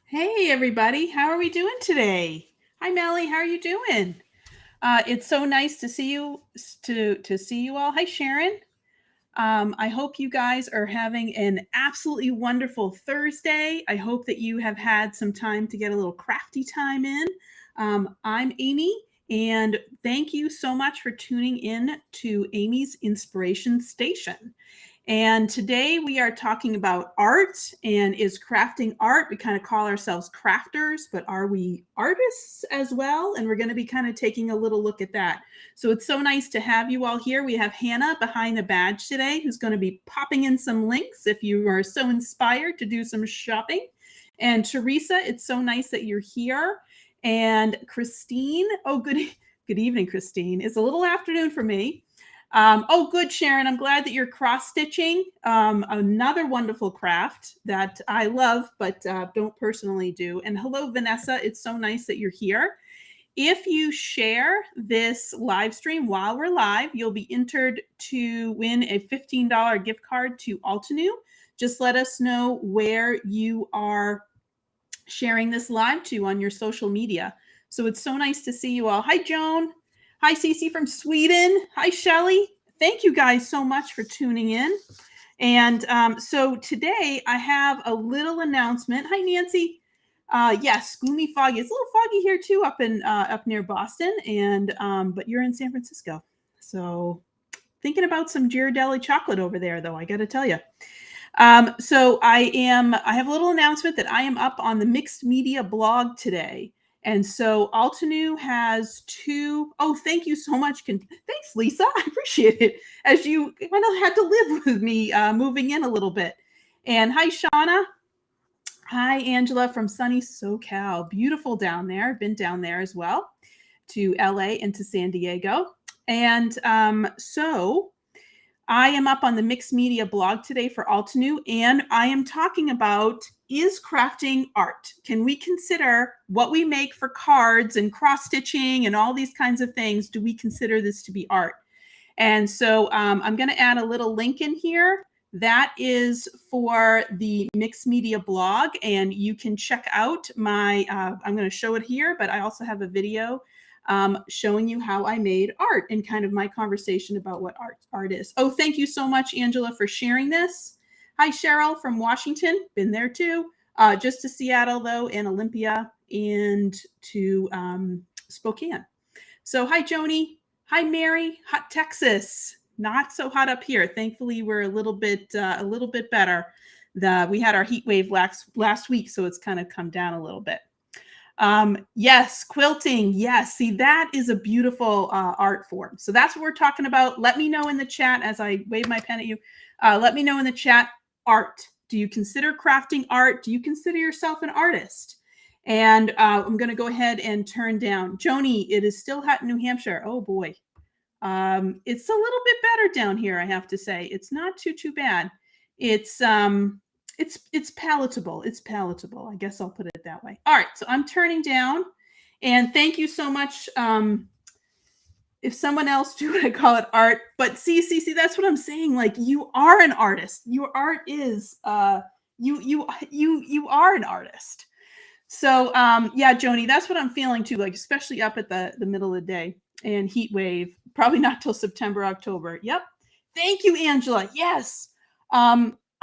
Hey everybody, how are we doing today? Hi Melly, how are you doing? It's so nice to see you to see you all. Hi Sharon. I hope you guys are having an absolutely wonderful Thursday. I hope that you have had some time to get a little crafty time in. I'm Amy, and thank you so much for tuning in to Amy's Inspiration Station. And today we are talking about art, and is crafting art? We kind of call ourselves crafters, but are we artists as well? And we're going to be kind of taking a little look at that. So it's so nice to have you all here. We have Hannah behind the badge today, who's going to be popping in some links if you are so inspired to do some shopping. And Teresa, it's so nice that you're here. And Christine, good evening, Christine. It's a little afternoon for me. Good, Sharon. I'm glad that you're cross-stitching. Another wonderful craft that I love, but don't personally do. And hello, Vanessa. It's so nice that you're here. If you share this live stream while we're live, you'll be entered to win a $15 gift card to Altenew. Just let us know where you are sharing this live to on your social media. So it's so nice to see you all. Hi, Joan. Hi, Cece from Sweden. Hi, Shelly. Thank you guys so much for tuning in. And so today I have a little announcement. Hi, Nancy. Yes, gloomy, foggy. It's a little foggy here too, up near Boston, and but you're in San Francisco. So thinking about some Ghirardelli chocolate over there, though. I got to tell you. So I have a little announcement that I am up on the Mixed Media blog today. And so Altenew has two. Oh, thank you so much. Thanks, Lisa. I appreciate it. As you kind of had to live with me moving in a little bit. And hi, Shauna. Hi, Angela from sunny SoCal. Beautiful down there. I've been down there as well, to LA and to San Diego. And so I am up on the Mixed Media blog today for Altenew, and I am talking about, is crafting art? Can we consider what we make for cards and cross-stitching and all these kinds of things? Do we consider this to be art? And so I'm going to add a little link in here. That is for the Mixed Media blog, and you can check out my, I'm going to show it here, but I also have a video showing you how I made art and kind of my conversation about what art is. Oh, thank you so much, Angela, for sharing this. Hi, Cheryl from Washington. Been there too. Just to Seattle, though, and Olympia, and to Spokane. So hi, Joni. Hi, Mary. Hot Texas. Not so hot up here. Thankfully, we're a little bit better. We had our heat wave last week, so it's kind of come down a little bit. Yes, quilting. Yes. See, that is a beautiful art form. So that's what we're talking about. Let me know in the chat as I wave my pen at you. Let me know in the chat, art. Do you consider crafting art? Do you consider yourself an artist? And I'm going to go ahead and turn down. Joni, it is still hot in New Hampshire. Oh boy. It's a little bit better down here, I have to say. It's not too bad. It's palatable. It's palatable. I guess I'll put it that way. All right. So I'm turning down, and thank you so much. If someone else do what I call it art, but see, that's what I'm saying. Like, you are an artist. Your art is, you are an artist. So, yeah, Joni, that's what I'm feeling too. Like, especially up at the middle of the day, and heat wave, probably not till September, October. Yep. Thank you, Angela. Yes.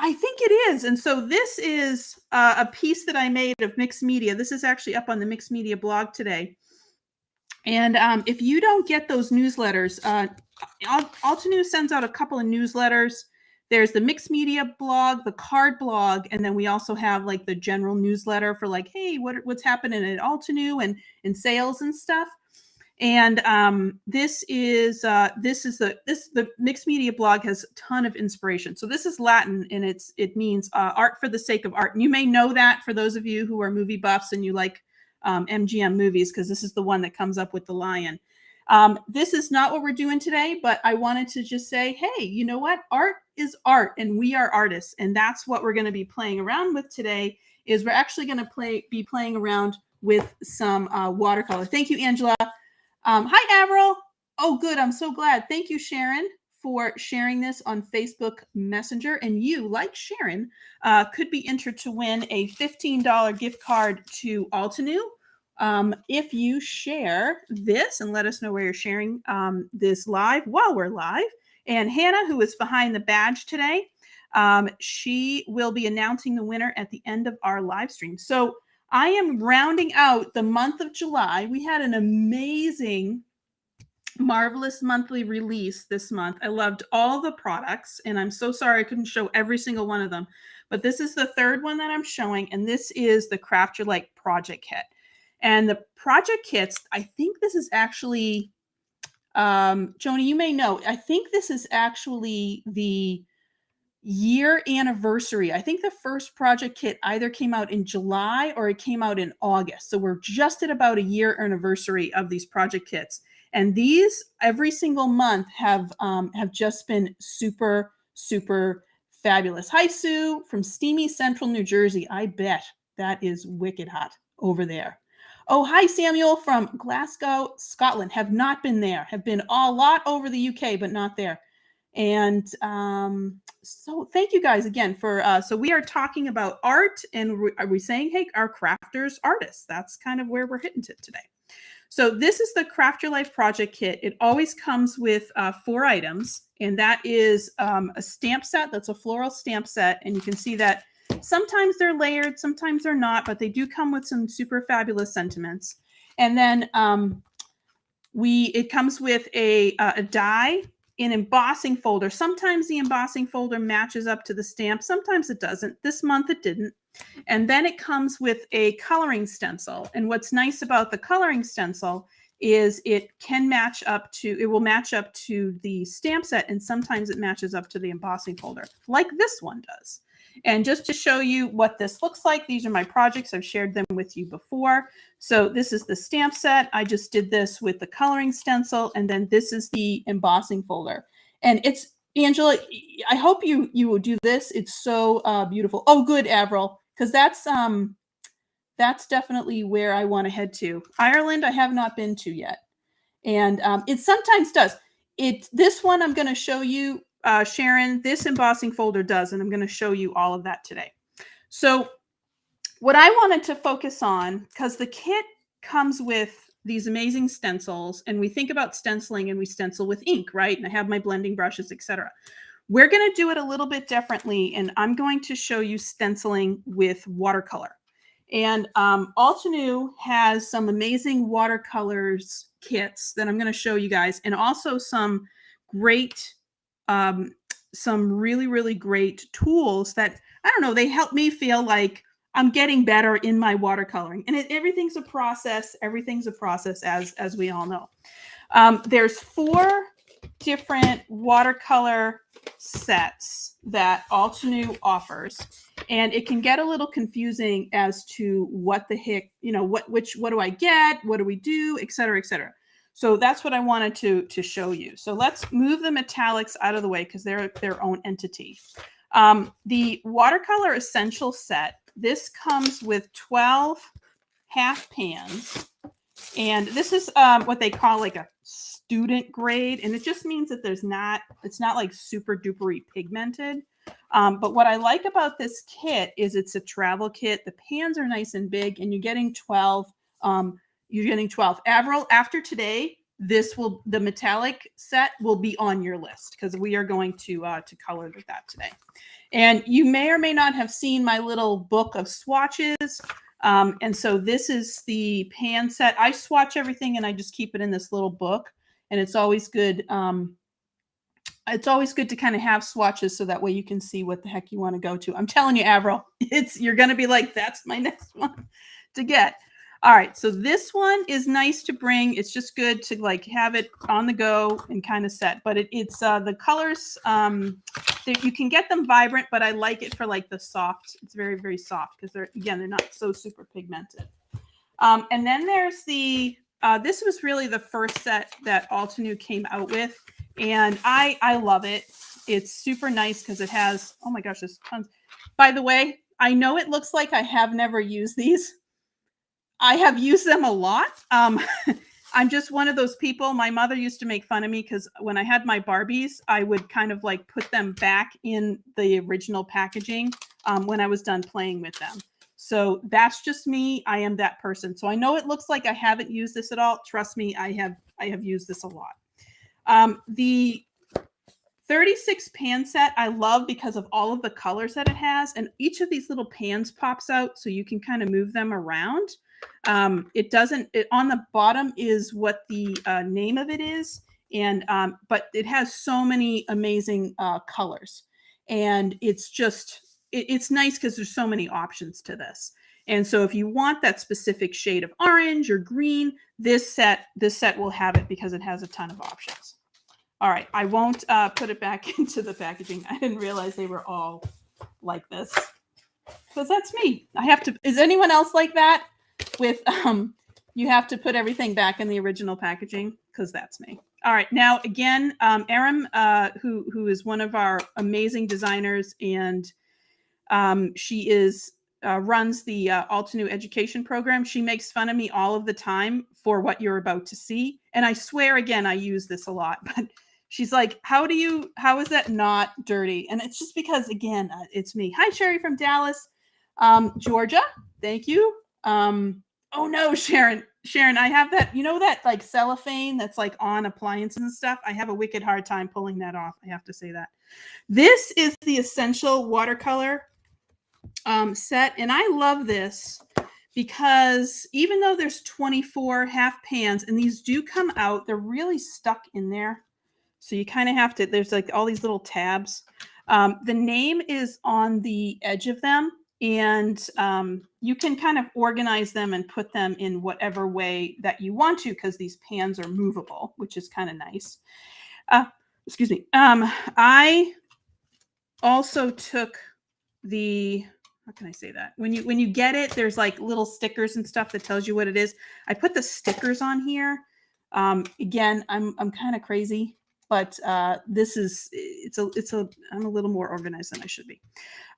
I think it is. And so this is a piece that I made of Mixed Media. This is actually up on the Mixed Media blog today. And if you don't get those newsletters, Altenew sends out a couple of newsletters. There's the mixed media blog, the card blog, and then we also have like the general newsletter for like, hey, what's happening at Altenew and in sales and stuff. And this is the mixed media blog has a ton of inspiration. So this is Latin, and it means art for the sake of art. And you may know that for those of you who are movie buffs and you like MGM movies, because this is the one that comes up with the lion. This is not what we're doing today, but I wanted to just say, hey, you know what? Art is art, and we are artists, and that's what we're going to be playing around with today. Is we're actually going to be playing around with some watercolor. Thank you, Angela. Hi, Avril. Oh, good. I'm so glad. Thank you, Sharon, for sharing this on Facebook Messenger. And you, like Sharon, could be entered to win a $15 gift card to Altenew. If you share this and let us know where you're sharing this live while we're live. And Hannah, who is behind the badge today, she will be announcing the winner at the end of our live stream. So I am rounding out the month of July. We had an amazing, marvelous monthly release this month. I loved all the products, and I'm so sorry I couldn't show every single one of them. But this is the third one that I'm showing, and this is the Craft Your Life project kit. And the project kits, I think this is actually, Joni, you may know, I think this is actually the year anniversary. I think the first project kit either came out in July or it came out in August. So we're just at about a year anniversary of these project kits. And these every single month have just been super, super fabulous. Hi, Sue from steamy central New Jersey. I bet that is wicked hot over there. Oh, hi, Samuel from Glasgow, Scotland. Have not been there. Have been a lot over the UK, but not there. And so thank you guys again for, so we are talking about art, and are we saying, hey, our crafters, artists? That's kind of where we're hitting to today. So this is the Craft Your Life project kit. It always comes with 4 items, and that is a stamp set. That's a floral stamp set. And you can see that sometimes they're layered, sometimes they're not, but they do come with some super fabulous sentiments. And then it comes with a die, an embossing folder. Sometimes the embossing folder matches up to the stamp. Sometimes it doesn't. This month it didn't. And then it comes with a coloring stencil. And what's nice about the coloring stencil is it will match up to the stamp set, and sometimes it matches up to the embossing folder, like this one does. And just to show you what this looks like, these are my projects. I've shared them with you before. So this is the stamp set. I just did this with the coloring stencil, and then this is the embossing folder. And it's, Angela, I hope you will do this. It's so beautiful. Oh, good, Avril, because that's definitely where I want to head to. Ireland, I have not been to yet. And it sometimes does. This one I'm going to show you, Sharon, this embossing folder does, and I'm going to show you all of that today. So what I wanted to focus on, because the kit comes with these amazing stencils, and we think about stenciling and we stencil with ink, right? And I have my blending brushes, etc. We're going to do it a little bit differently, and I'm going to show you stenciling with watercolor. And Altenew has some amazing watercolors kits that I'm going to show you guys, and also some great, some really, really great tools that, I don't know, they help me feel like I'm getting better in my watercoloring. And everything's a process. Everything's a process, as we all know. There's 4 different watercolor sets that Altenew offers, and it can get a little confusing as to what the heck, what do I get, what do we do, et cetera, et cetera. So that's what I wanted to show you. So let's move the metallics out of the way because they're their own entity. The watercolor essential set, this comes with 12 half pans, and this is what they call like a student grade, and it just means that it's not like super dupery pigmented. But what I like about this kit is it's a travel kit. The pans are nice and big, and you're getting 12. Avril, after today, the metallic set will be on your list because we are going to color with that today. And you may or may not have seen my little book of swatches. And so this is the pan set. I swatch everything and I just keep it in this little book. And it's always good. It's always good to kind of have swatches so that way you can see what the heck you want to go to. I'm telling you, Avril, you're going to be like, that's my next one to get. All right, so this one is nice to bring. It's just good to like have it on the go and kind of set. But it's the colors. You can get them vibrant, but I like it for like the soft. It's very, very soft because they're not so super pigmented. And then there's the. This was really the first set that Altenew came out with, and I love it. It's super nice because it has. Oh my gosh, there's tons. By the way, I know it looks like I have never used these. I have used them a lot. I'm just one of those people. My mother used to make fun of me because when I had my Barbies, I would kind of like put them back in the original packaging when I was done playing with them. So that's just me. I am that person. So I know it looks like I haven't used this at all. Trust me, I have used this a lot. The 36 pan set I love because of all of the colors that it has, and each of these little pans pops out so you can kind of move them around. It on the bottom is what the name of it is, and but it has so many amazing colors, and it's nice because there's so many options to this. And so if you want that specific shade of orange or green, this set will have it because it has a ton of options. All right, I won't put it back into the packaging. I didn't realize they were all like this because that's me. Is anyone else like that? With you have to put everything back in the original packaging because that's me. All right, now again, Erin, who is one of our amazing designers, and she runs the Altenew education program. She makes fun of me all of the time for what you're about to see, and I swear again, I use this a lot, but. She's like, how is that not dirty? And it's just because, again, it's me. Hi, Sherry from Dallas, Georgia. Thank you. Oh no, Sharon, I have that, that like cellophane that's like on appliances and stuff. I have a wicked hard time pulling that off. I have to say that. This is the Essential Watercolor set. And I love this because even though there's 24 half pans and these do come out, they're really stuck in there. So you kind of have to, there's like all these little tabs. The name is on the edge of them, and you can kind of organize them and put them in whatever way that you want to because these pans are movable, which is kind of nice. Excuse me. I also took how can I say that? When you get it, there's like little stickers and stuff that tells you what it is. I put the stickers on here. Again, I'm kind of crazy. But I'm a little more organized than I should be.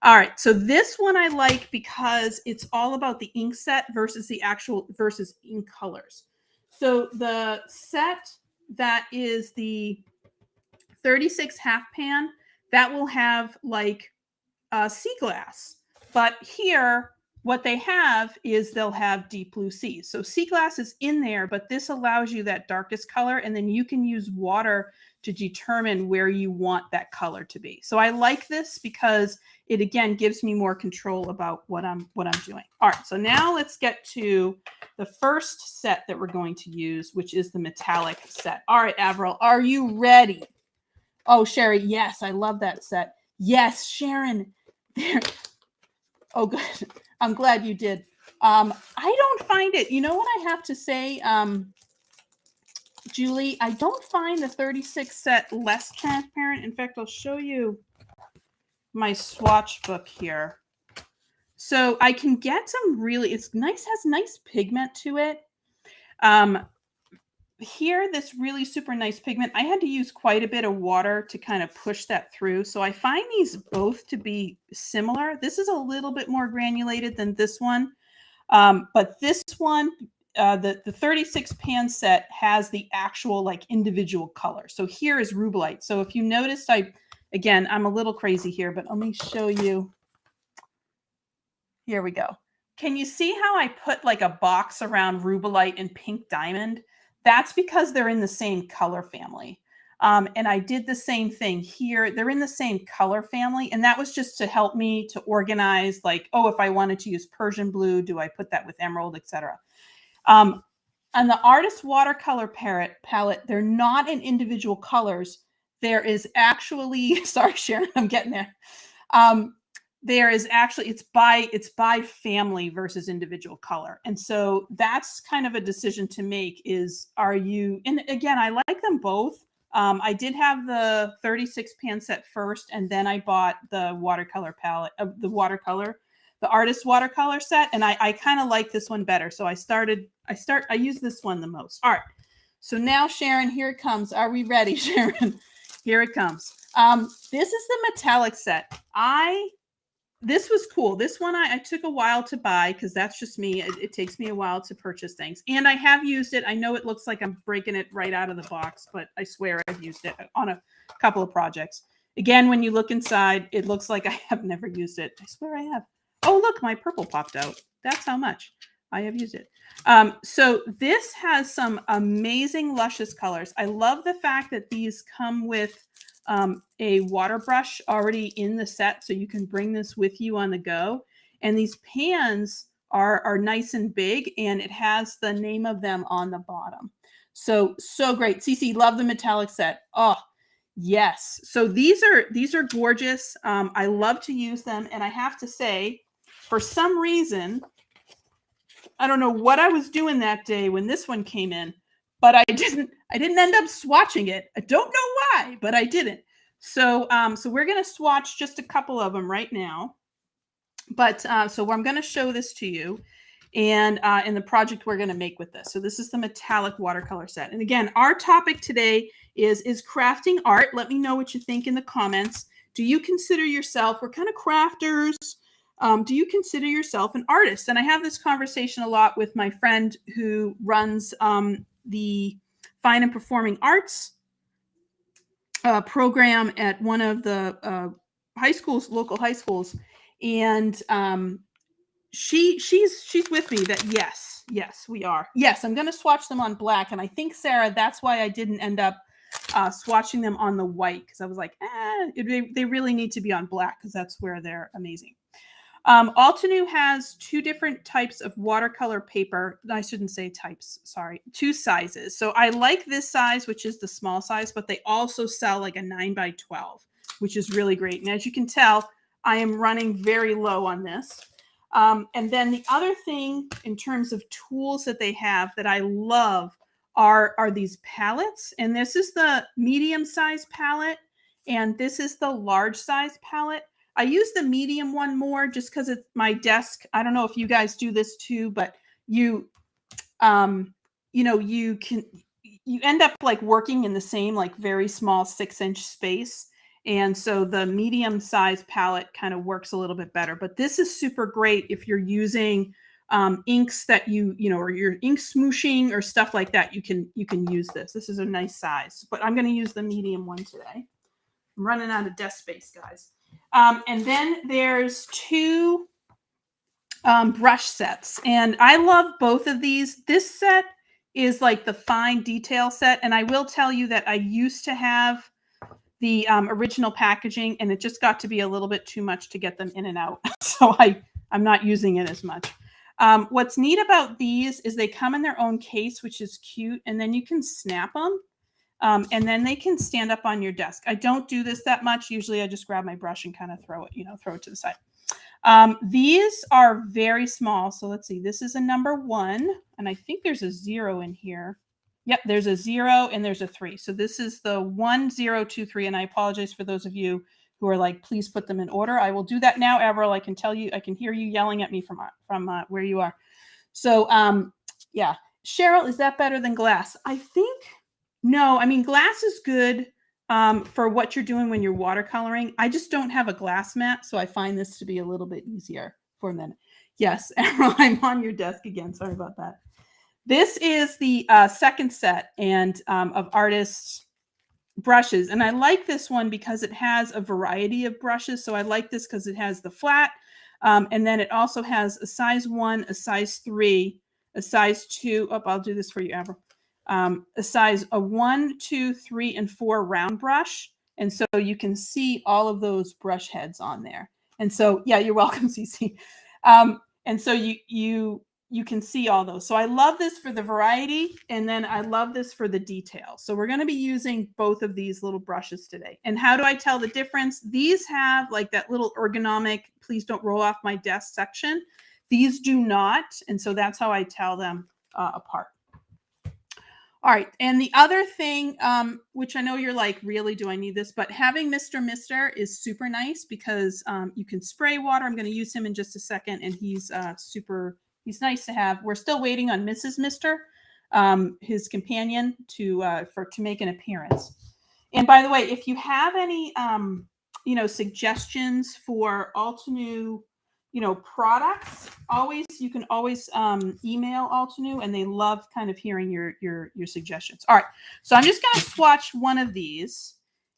All right, so this one I like because it's all about the ink set versus ink colors. So the set that is the 36 half pan, that will have like sea glass. But here, what they have is they'll have deep blue seas. So sea glass is in there, but this allows you that darkest color, and then you can use water to determine where you want that color to be. So I like this because it again gives me more control about what I'm doing. All right, so now let's get to the first set that we're going to use, which is the metallic set. All right, Avril, are you ready? Oh, Sherry, yes, I love that set. Yes, Sharon. There. Oh, good. I'm glad you did. I don't find it. You know what I have to say, Julie? I don't find the 36 set less transparent. In fact, I'll show you my swatch book here. So I can get some really, it's nice, has nice pigment to it. Here, this really super nice pigment, I had to use quite a bit of water to kind of push that through. So I find these both to be similar. This is a little bit more granulated than this one. But this one, the 36 pan set has the actual like individual color. So here is rubellite. So if you noticed, again, I'm a little crazy here, but let me show you. Here we go. Can you see how I put like a box around rubellite and pink diamond? That's because they're in the same color family. And I did the same thing here. They're in the same color family. And that was just to help me to organize, like, oh, if I wanted to use Persian blue, do I put that with emerald, etc. On the artist watercolor palette, they're not in individual colors. There is actually, sorry, Sharon, I'm getting there. There is actually, it's by family versus individual color. And so that's kind of a decision to make is, are you, and again, I like them both. I did have the 36 pan set first, and then I bought the watercolor palette, the artist watercolor set. And I kind of like this one better. So I use this one the most. All right. So now, Sharon, here it comes. Are we ready, Sharon? Here it comes. This is the metallic set. This was cool. This one I took a while to buy because that's just me. It takes me a while to purchase things. And I have used it. I know it looks like I'm breaking it right out of the box, but I swear I've used it on a couple of projects. Again, when you look inside, it looks like I have never used it. I swear I have. Oh, look, my purple popped out. That's how much I have used it. So this has some amazing luscious colors. I love the fact that these come with a water brush already in the set, so you can bring this with you on the go. And these pans are nice and big, and it has the name of them on the bottom. So great. Cece, love the metallic set. Oh, yes. So these are gorgeous. I love to use them, and I have to say, for some reason, I don't know what I was doing that day when this one came in, but I didn't end up swatching it. I don't know why, but I didn't. So we're going to swatch just a couple of them right now. But so I'm going to show this to you, and in the project we're going to make with this. So this is the metallic watercolor set. And again, our topic today is crafting art. Let me know what you think in the comments. Do you consider yourself, we're kind of crafters, do you consider yourself an artist? And I have this conversation a lot with my friend who runs the Fine and Performing Arts program at one of the high schools, local high schools. And she's with me that yes, we are. Yes, I'm going to swatch them on black. And I think, Sarah, that's why I didn't end up swatching them on the white, because I was like, they really need to be on black because that's where they're amazing. Altenew has two different types of watercolor paper. I shouldn't say types, sorry, two sizes. So I like this size, which is the small size, but they also sell like a 9x12, which is really great. And as you can tell, I am running very low on this. And then the other thing in terms of tools that they have that I love are these palettes. And this is the medium size palette, and this is the large size palette. I use the medium one more just because it's my desk. I don't know if you guys do this too, but you end up like working in the same like very small 6-inch space. And so the medium size palette kind of works a little bit better. But this is super great if you're using inks that or you're ink smooshing or stuff like that. You can use this. This is a nice size, but I'm going to use the medium one today. I'm running out of desk space, guys. And then there's two brush sets, and I love both of these. This set is like the fine detail set, and I will tell you that I used to have the original packaging, and it just got to be a little bit too much to get them in and out. So I'm not using it as much. What's neat about these is they come in their own case, which is cute, and then you can snap them. And then they can stand up on your desk. I don't do this that much. Usually I just grab my brush and kind of throw it to the side. These are very small. So let's see, this is a number 1, and I think there's a 0 in here. Yep, there's a 0 and there's a 3. So this is the 1, 0, 2, 3. And I apologize for those of you who are like, please put them in order. I will do that now, Avril. I can tell you, I can hear you yelling at me from where you are. So yeah, Cheryl, is that better than glass? I think. No, I mean, glass is good for what you're doing when you're watercoloring. I just don't have a glass mat, so I find this to be a little bit easier for a minute. Yes, Errol, I'm on your desk again. Sorry about that. This is the second set of artists' brushes, and I like this one because it has a variety of brushes. So I like this because it has the flat, and then it also has a size 1, a size 3, a size 2. Oh, I'll do this for you, Avril. a size a 1, 2, 3, and 4 round brush. And so you can see all of those brush heads on there. And so, yeah, you're welcome, Cece. And so you can see all those. So I love this for the variety, and then I love this for the detail. So we're going to be using both of these little brushes today. And how do I tell the difference? These have like that little ergonomic, please don't roll off my desk section. These do not. And so that's how I tell them apart. All right. And the other thing, which I know you're like, really, do I need this? But having Mr. Mister is super nice because you can spray water. I'm going to use him in just a second. And he's he's nice to have. We're still waiting on Mrs. Mister, his companion, to make an appearance. And by the way, if you have any, suggestions for Altenew, products, you can always email Altenew, and they love kind of hearing your suggestions. All right, so I'm just going to swatch one of these,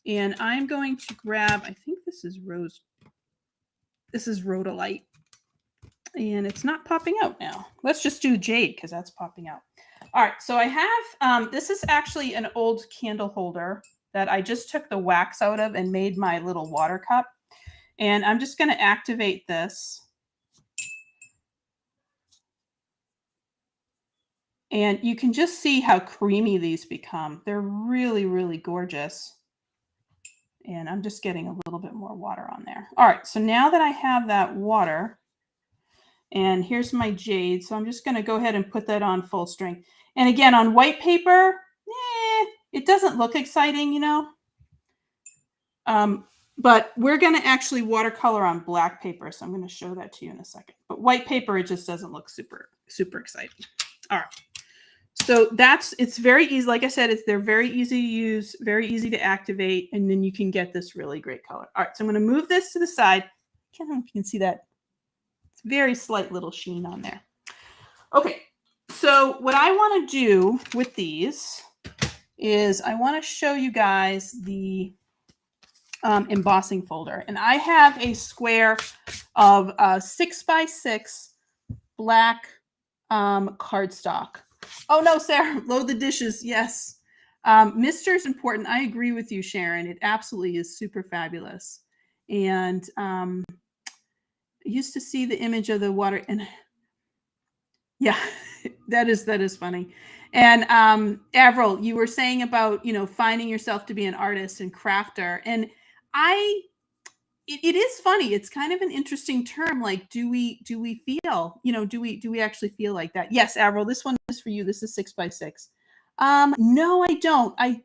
and I'm going to grab, I think this is rhodolite, and it's not popping out now. Let's just do jade because that's popping out. All right, so I have, this is actually an old candle holder that I just took the wax out of and made my little water cup. And I'm just going to activate this. And you can just see how creamy these become. They're really, really gorgeous. And I'm just getting a little bit more water on there. All right, so now that I have that water, and here's my jade, so I'm just going to go ahead and put that on full strength. And again, on white paper, it doesn't look exciting, but we're going to actually watercolor on black paper, so I'm going to show that to you in a second. But white paper, it just doesn't look super, super exciting. All right. So it's very easy. Like I said, they're very easy to use, very easy to activate, and then you can get this really great color. All right, so I'm going to move this to the side. I can't know if you can see that. It's very slight little sheen on there. Okay, so what I want to do with these is I want to show you guys the embossing folder. And I have a square of 6x6 black cardstock. Oh no, Sarah, load the dishes. Yes. Mister's important. I agree with you, Sharon. It absolutely is super fabulous. And I used to see the image of the water, and yeah, that is funny. And Avril, you were saying about, finding yourself to be an artist and crafter. And it is funny. It's kind of an interesting term. Like, do we feel, do we actually feel like that? Yes, Avril, this one is for you. This is 6x6. No, I don't. I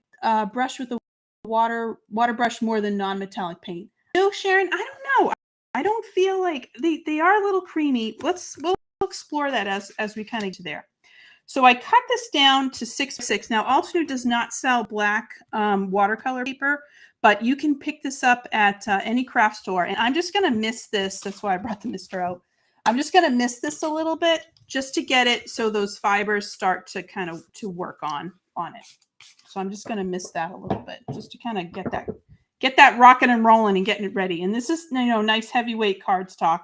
brush with a water brush more than non-metallic paint. No, Sharon, I don't know. I don't feel like they are a little creamy. We'll explore that as we kind of get to there. So I cut this down to 6x6. Now, Altenew does not sell black watercolor paper, but you can pick this up at any craft store. And I'm just going to mist this. That's why I brought the mister out. I'm just going to mist this a little bit just to get it so those fibers start to kind of work on it. So I'm just going to mist that a little bit just to kind of get that rocking and rolling and getting it ready. And this is, nice heavyweight cardstock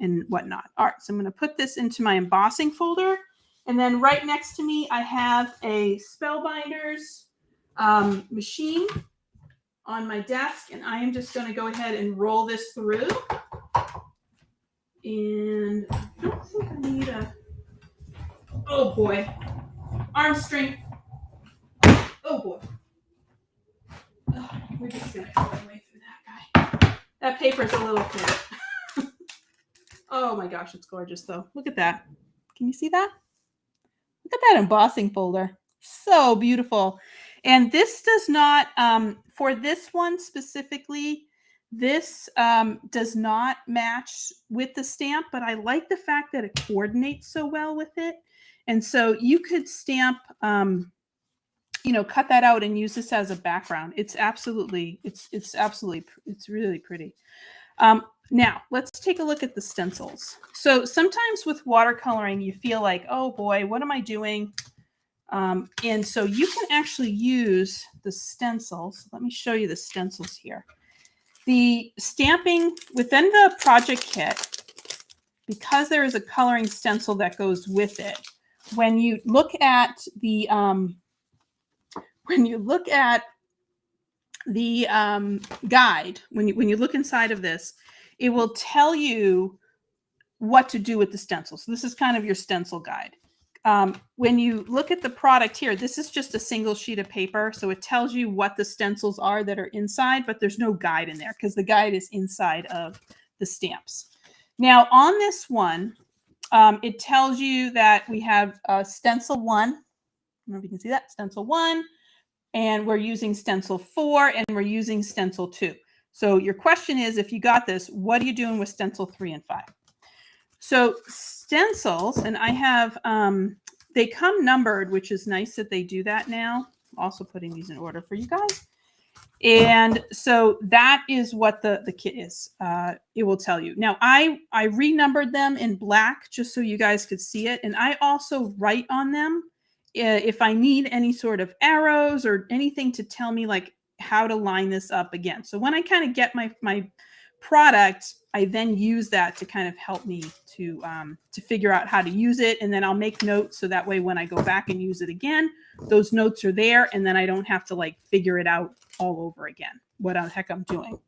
and whatnot. All right, so I'm going to put this into my embossing folder. And then right next to me, I have a Spellbinders machine on my desk. And I am just going to go ahead and roll this through. And I don't think I need oh boy, arm strength. Oh boy. Oh, we're just going to cut our way through that guy. That paper's a little thin. Oh my gosh, it's gorgeous though. Look at that. Can you see that? Look at that embossing folder. So beautiful. And this does not, for this one specifically, this does not match with the stamp, but I like the fact that it coordinates so well with it. And so you could stamp, cut that out and use this as a background. It's really pretty. Now, let's take a look at the stencils. So sometimes with watercoloring, you feel like, oh boy, what am I doing? And so you can actually use the stencils. Let me show you the stencils here. The stamping within the project kit, because there is a coloring stencil that goes with it, when you look at the when you look at the guide, when you look inside of this, it will tell you what to do with the stencil. So this is kind of your stencil guide. When you look at the product here, this is just a single sheet of paper. So it tells you what the stencils are that are inside, but there's no guide in there because the guide is inside of the stamps. Now on this one, it tells you that we have stencil 1. I don't know if you can see that, stencil 1. And we're using stencil 4 and we're using stencil 2. So your question is, if you got this, what are you doing with stencil 3 and 5? So stencils, and I have, they come numbered, which is nice that they do that now. I'm also putting these in order for you guys. And so that is what the kit is. It will tell you. Now, I renumbered them in black just so you guys could see it. And I also write on them if I need any sort of arrows or anything to tell me like how to line this up again. So when I kind of get my product, I then use that to kind of help me to figure out how to use it. And then I'll make notes so that way when I go back and use it again, those notes are there. And then I don't have to like figure it out all over again, what the heck I'm doing.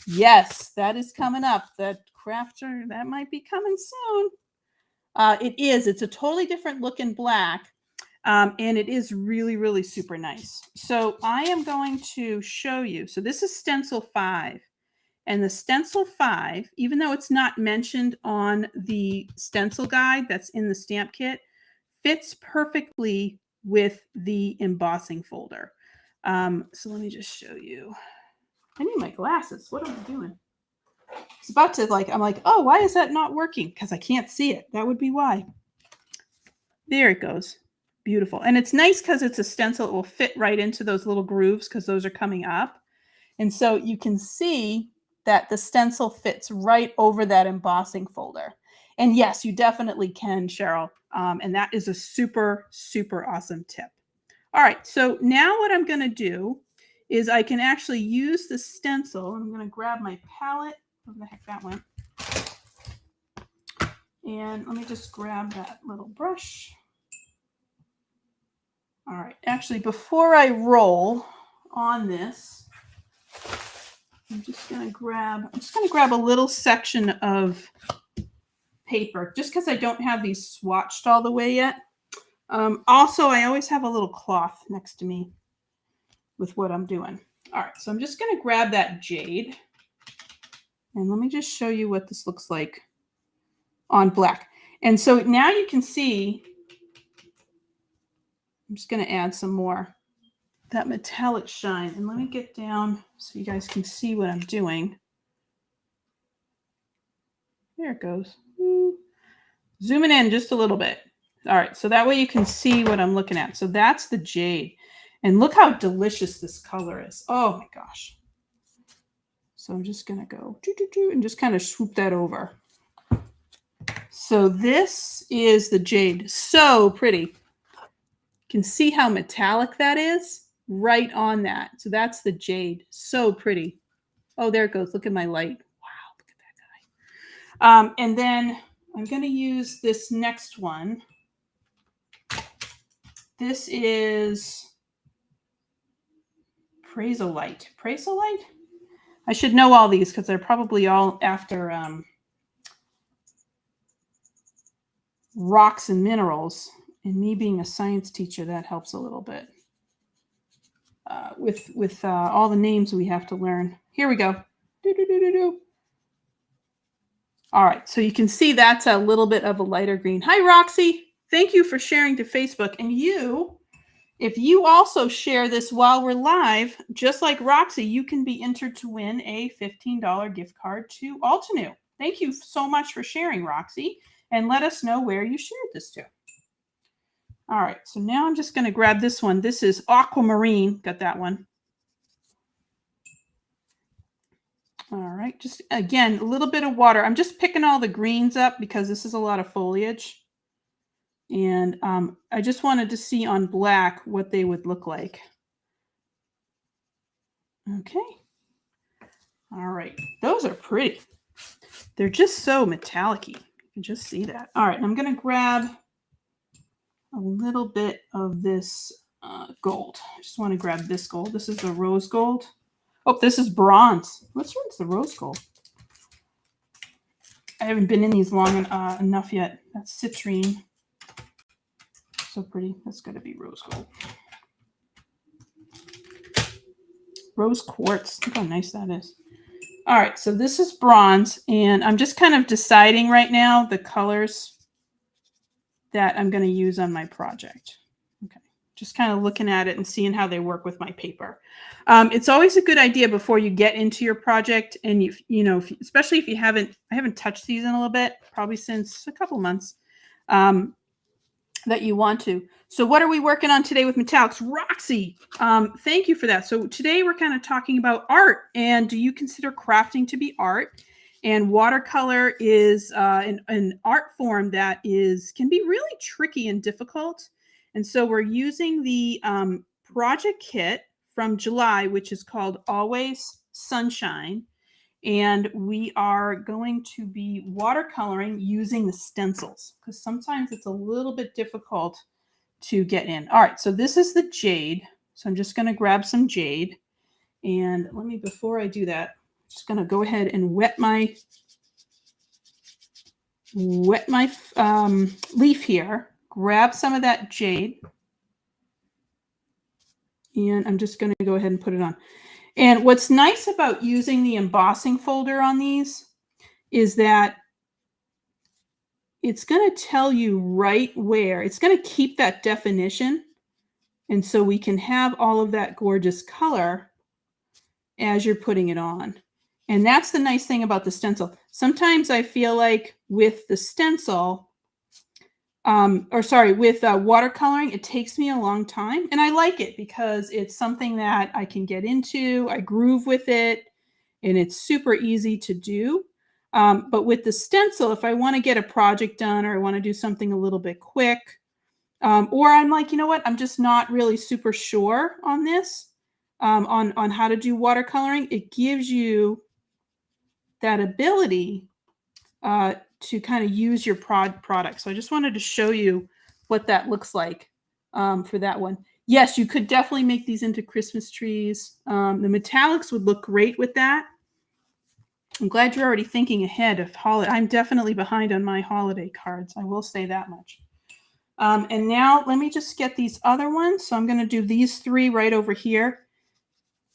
Yes, that is coming up. That crafter, that might be coming soon. It is. It's a totally different look in black. And it is really, really super nice. So I am going to show you. So this is stencil 5. And the stencil 5, even though it's not mentioned on the stencil guide that's in the stamp kit, fits perfectly with the embossing folder. So let me just show you. I need my glasses. What am I doing? It's about to I'm like, oh, why is that not working? Because I can't see it. That would be why. There it goes. Beautiful. And it's nice because it's a stencil. It will fit right into those little grooves because those are coming up. And so you can see that the stencil fits right over that embossing folder. And yes, you definitely can, Cheryl. And that is a super, super awesome tip. All right. So now what I'm going to do is I can actually use the stencil. I'm going to grab my palette. Where the heck that went? And let me just grab that little brush. All right. Actually, before I roll on this, I'm just going to grab a little section of paper just because I don't have these swatched all the way yet. Also, I always have a little cloth next to me with what I'm doing. All right. So I'm just going to grab that jade. And let me just show you what this looks like on black. And so now you can see, I'm just going to add some more that metallic shine. And let me get down so you guys can see what I'm doing. There it goes. Zooming in just a little bit. All right, so that way you can see what I'm looking at. So that's the jade. And look how delicious this color is. Oh my gosh. So I'm just going to go and just kind of swoop that over. So this is the jade. So pretty. You can see how metallic that is right on that. So that's the jade. So pretty. Oh, there it goes. Look at my light. Wow, look at that guy. And then I'm going to use this next one. This is Praise-O-Lite. Praise-O-Lite? I should know all these because they're probably all after rocks and minerals. And me being a science teacher, that helps a little bit with all the names we have to learn. Here we go. All right, so you can see that's a little bit of a lighter green. Hi, Roxy. Thank you for sharing to Facebook. And you, if you also share this while we're live, just like Roxy, you can be entered to win a $15 gift card to Altenew. Thank you so much for sharing, Roxy. And let us know where you shared this to. All right, so now I'm just going to grab this one. This is Aquamarine. Got that one. All right, just again, a little bit of water. I'm just picking all the greens up because this is a lot of foliage. And I just wanted to see on black what they would look like. Okay. All right, those are pretty. They're just so metallic-y. You can just see that. All right, I'm going to grab a little bit of this gold. I just want to grab this gold. This is the rose gold. Oh, this is bronze. Which one's the rose gold? I haven't been in these long enough yet. That's citrine. So pretty. That's going to be rose gold. Rose quartz. Look how nice that is. All right, so this is bronze, and I'm just kind of deciding right now the colors that I'm going to use on my project. Okay, just kind of looking at it and seeing how they work with my paper. It's always a good idea before you get into your project, and especially if I haven't touched these in a little bit, probably since a couple months, that you want to. So what are we working on today with metallics? Roxy, thank you for that. So today we're kind of talking about art, and do you consider crafting to be art? And watercolor is an art form that can be really tricky and difficult. And so we're using the project kit from July, which is called Always Sunshine. And we are going to be watercoloring using the stencils because sometimes it's a little bit difficult to get in. All right, so this is the jade. So I'm just going to grab some jade. And before I do that, I'm just going to go ahead and wet my leaf here. Grab some of that jade. And I'm just going to go ahead and put it on. And what's nice about using the embossing folder on these is that it's going to tell you right where. It's going to keep that definition. And so we can have all of that gorgeous color as you're putting it on. And that's the nice thing about the stencil. Sometimes I feel like with the stencil, with watercoloring, it takes me a long time. And I like it because it's something that I can get into. I groove with it, and it's super easy to do. But with the stencil, if I want to get a project done or I want to do something a little bit quick, or I'm like, you know what, I'm just not really super sure on this, on how to do watercoloring, it gives you that ability to kind of use your product. So I just wanted to show you what that looks like for that one. Yes, you could definitely make these into Christmas trees. The metallics would look great with that. I'm glad you're already thinking ahead of holiday. I'm definitely behind on my holiday cards. I will say that much. And now let me just get these other ones. So I'm going to do these three right over here.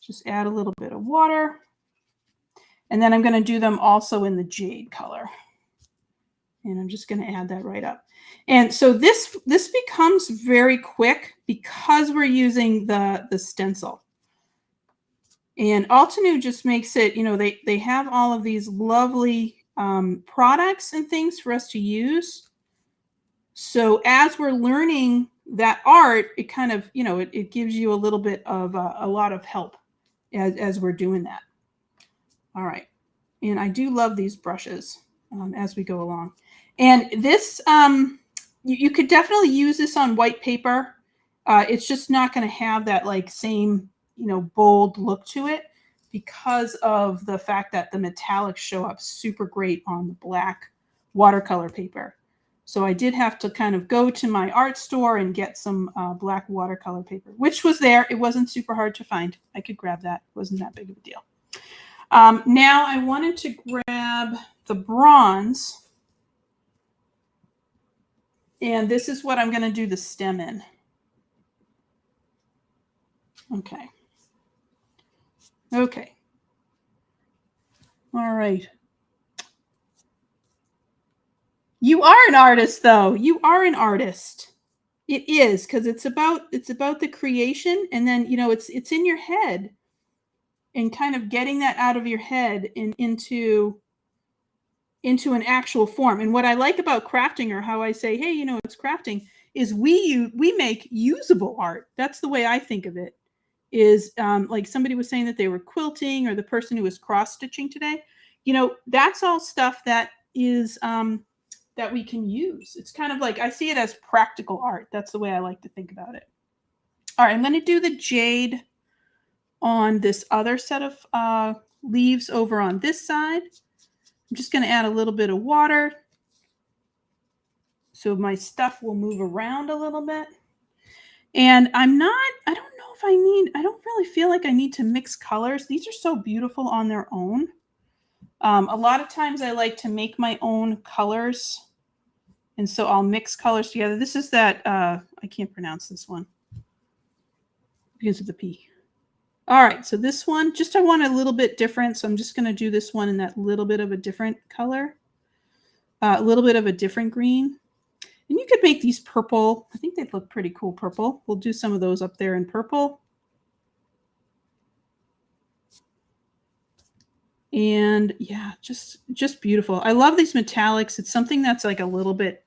Just add a little bit of water. And then I'm going to do them also in the jade color. And I'm just going to add that right up. And so this becomes very quick because we're using the stencil. And Altenew just makes it, they have all of these lovely products and things for us to use. So as we're learning that art, it kind of, it gives you a little bit of a lot of help as we're doing that. All right. And I do love these brushes as we go along. And this, you could definitely use this on white paper. It's just not going to have that same, bold look to it because of the fact that the metallics show up super great on the black watercolor paper. So I did have to kind of go to my art store and get some black watercolor paper, which was there. It wasn't super hard to find. I could grab that. It wasn't that big of a deal. Now I wanted to grab the bronze. And this is what I'm going to do the stem in. Okay. Okay. All right. You are an artist, though. You are an artist. It is, because it's about the creation, and then it's in your head, and kind of getting that out of your head and into an actual form. And what I like about crafting, or how I say, hey, it's crafting, is we make usable art. That's the way I think of it. Is like somebody was saying that they were quilting, or the person who was cross stitching today. That's all stuff that is that we can use. It's kind of like, I see it as practical art. That's the way I like to think about it. All right, I'm going to do the jade on this other set of leaves over on this side. I'm just going to add a little bit of water so my stuff will move around a little bit. And I don't know if I don't really feel like I need to mix colors. These are so beautiful on their own. A lot of times I like to make my own colors. And so I'll mix colors together. This is that, I can't pronounce this one because of the P. All right, so this one, I want a little bit different. So I'm just going to do this one in that little bit of a different color, a little bit of a different green. And you could make these purple. I think they'd look pretty cool purple. We'll do some of those up there in purple. And yeah, just beautiful. I love these metallics. It's something that's like a little bit,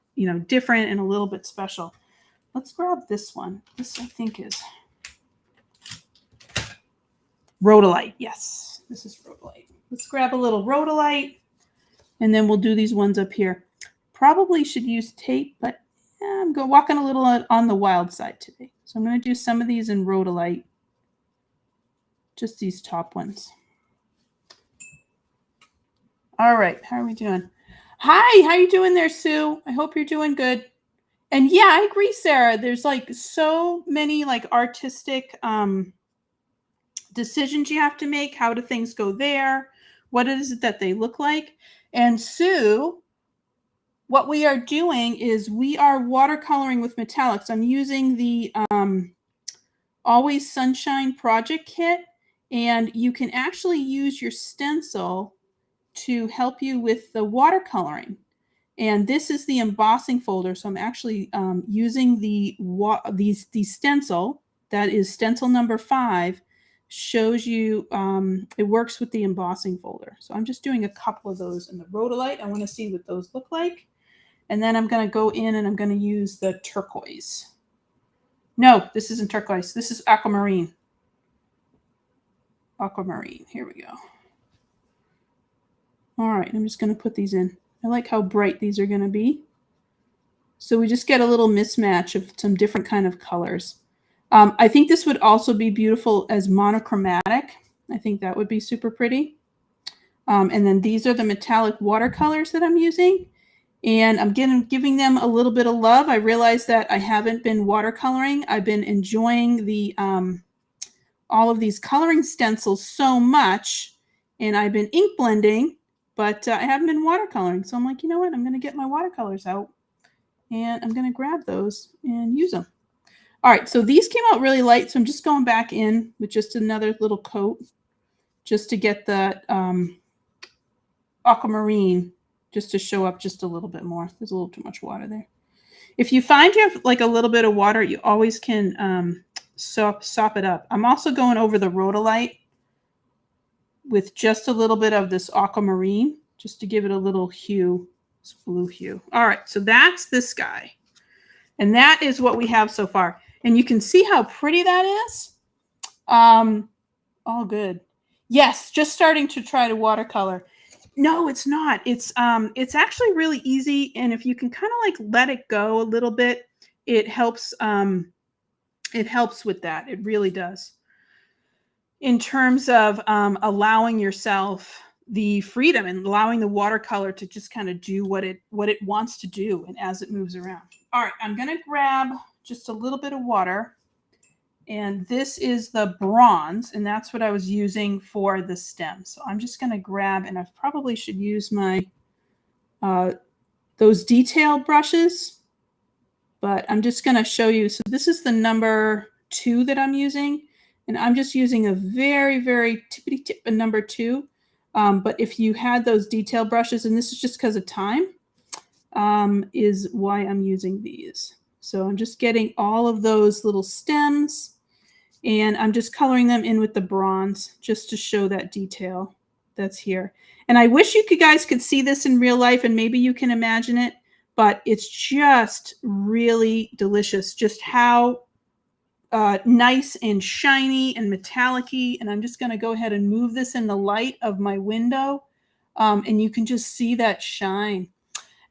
different and a little bit special. Let's grab this one. This I think is rhodolite. Yes, this is rhodolite. Let's grab a little rhodolite, and then we'll do these ones up here. Probably should use tape, but I'm walking a little on the wild side today. So I'm going to do some of these in rhodolite, just these top ones. All right, how are we doing? Hi, how you doing there, Sue? I hope you're doing good. And yeah, I agree, Sarah. There's like so many like artistic decisions you have to make. How do things go there? What is it that they look like? And Sue, what we are doing is we are watercoloring with metallics. I'm using the Always Sunshine project kit, and you can actually use your stencil to help you with the watercoloring. And this is the embossing folder. So I'm actually using the stencil. That is stencil number 5. Shows you, it works with the embossing folder. So I'm just doing a couple of those in the rhodolite. I want to see what those look like. And then I'm going to go in and I'm going to use the turquoise. No, this isn't turquoise. This is aquamarine. Aquamarine. Here we go. All right, I'm just going to put these in. I like how bright these are going to be. So we just get a little mismatch of some different kind of colors. I think this would also be beautiful as monochromatic. I think that would be super pretty. And then these are the metallic watercolors that I'm using. And I'm giving them a little bit of love. I realize that I haven't been watercoloring. I've been enjoying the all of these coloring stencils so much. And I've been ink blending, but I haven't been watercoloring. So I'm like, you know what? I'm going to get my watercolors out. And I'm going to grab those and use them. All right, so these came out really light, so I'm just going back in with just another little coat just to get the aquamarine just to show up just a little bit more. There's a little too much water there. If you find you have like a little bit of water, you always can sop it up. I'm also going over the rhodolite with just a little bit of this aquamarine just to give it a little hue, this blue hue. All right, so that's this guy. And that is what we have so far. And you can see how pretty that is. All good. Yes, just starting to try to watercolor. No, it's not. It's actually really easy. And if you can kind of like let it go a little bit, it helps with that. It really does. In terms of allowing yourself the freedom and allowing the watercolor to just kind of do what it wants to do and as it moves around. All right, I'm going to grab just a little bit of water, and this is the bronze, and that's what I was using for the stem. So I'm just going to grab, and I probably should use my those detail brushes, but I'm just going to show you. So this is the number 2 that I'm using, and I'm just using a very, very tippity tip of number 2. But if you had those detail brushes, and this is just because of time, is why I'm using these. So I'm just getting all of those little stems, and I'm just coloring them in with the bronze just to show that detail that's here. And I wish you guys could see this in real life, and maybe you can imagine it, but it's just really delicious, just how nice and shiny and metallic-y. And I'm just going to go ahead and move this in the light of my window, and you can just see that shine.